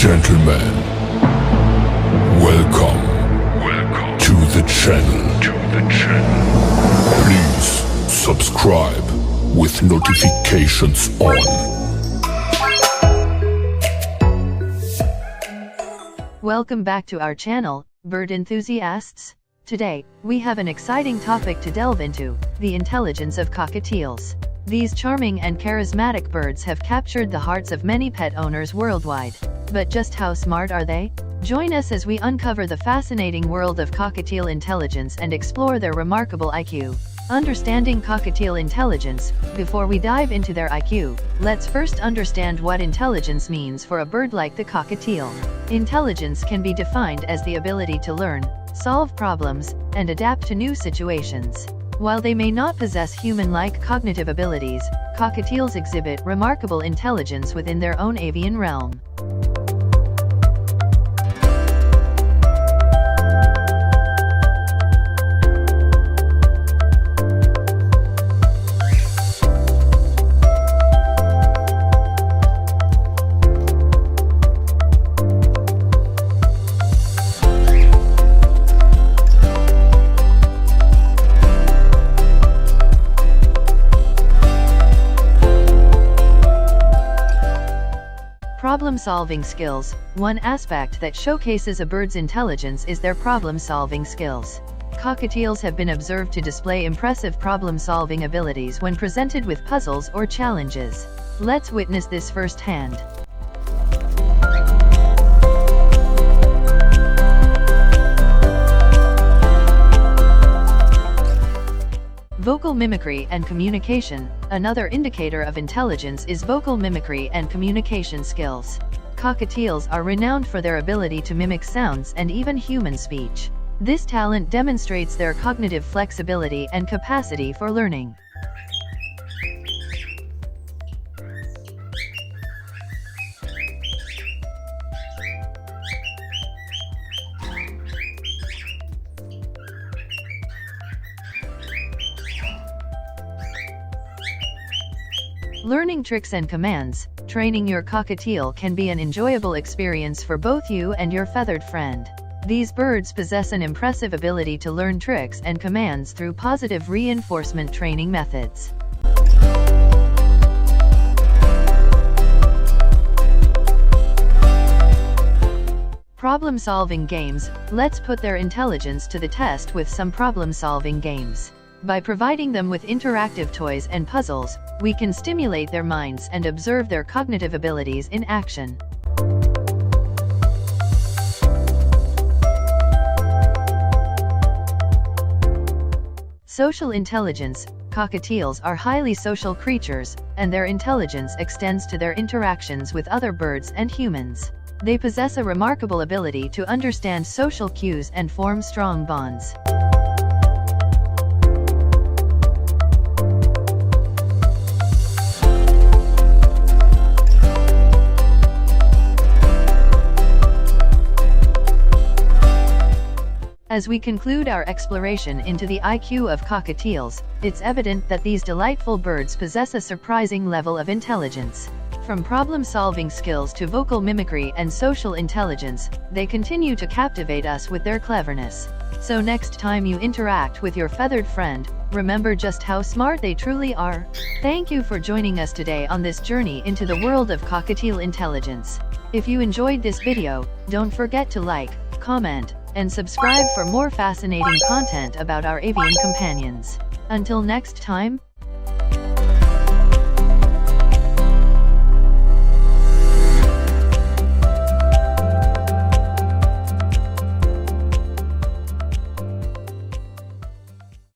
Gentlemen, welcome to the channel. Please subscribe with notifications on. Welcome back to our channel, bird enthusiasts. Today, we have an exciting topic to delve into, the intelligence of cockatiels. These charming and charismatic birds have captured the hearts of many pet owners worldwide. But just how smart are they? Join us as we uncover the fascinating world of cockatiel intelligence and explore their remarkable IQ. Understanding cockatiel intelligence. Before we dive into their IQ, let's first understand what intelligence means for a bird like the cockatiel. Intelligence can be defined as the ability to learn, solve problems, and adapt to new situations. While they may not possess human-like cognitive abilities, cockatiels exhibit remarkable intelligence within their own avian realm. Problem-solving skills. One aspect that showcases a bird's intelligence is their problem-solving skills. Cockatiels have been observed to display impressive problem-solving abilities when presented with puzzles or challenges. Let's witness this firsthand. Vocal mimicry and communication. Another indicator of intelligence is vocal mimicry and communication skills. Cockatiels are renowned for their ability to mimic sounds and even human speech. This talent demonstrates their cognitive flexibility and capacity for learning. Learning tricks and commands. Training your cockatiel can be an enjoyable experience for both you and your feathered friend. These birds possess an impressive ability to learn tricks and commands through positive reinforcement training methods. Problem-solving games. Let's put their intelligence to the test with some problem-solving games. By providing them with interactive toys and puzzles, we can stimulate their minds and observe their cognitive abilities in action. Social intelligence. Cockatiels are highly social creatures, and their intelligence extends to their interactions with other birds and humans. They possess a remarkable ability to understand social cues and form strong bonds. As we conclude our exploration into the IQ of cockatiels, it's evident that these delightful birds possess a surprising level of intelligence. From problem-solving skills to vocal mimicry and social intelligence, they continue to captivate us with their cleverness. So next time you interact with your feathered friend, remember just how smart they truly are. Thank you for joining us today on this journey into the world of cockatiel intelligence. If you enjoyed this video, don't forget to like, comment, and subscribe for more fascinating content about our avian companions. Until next time,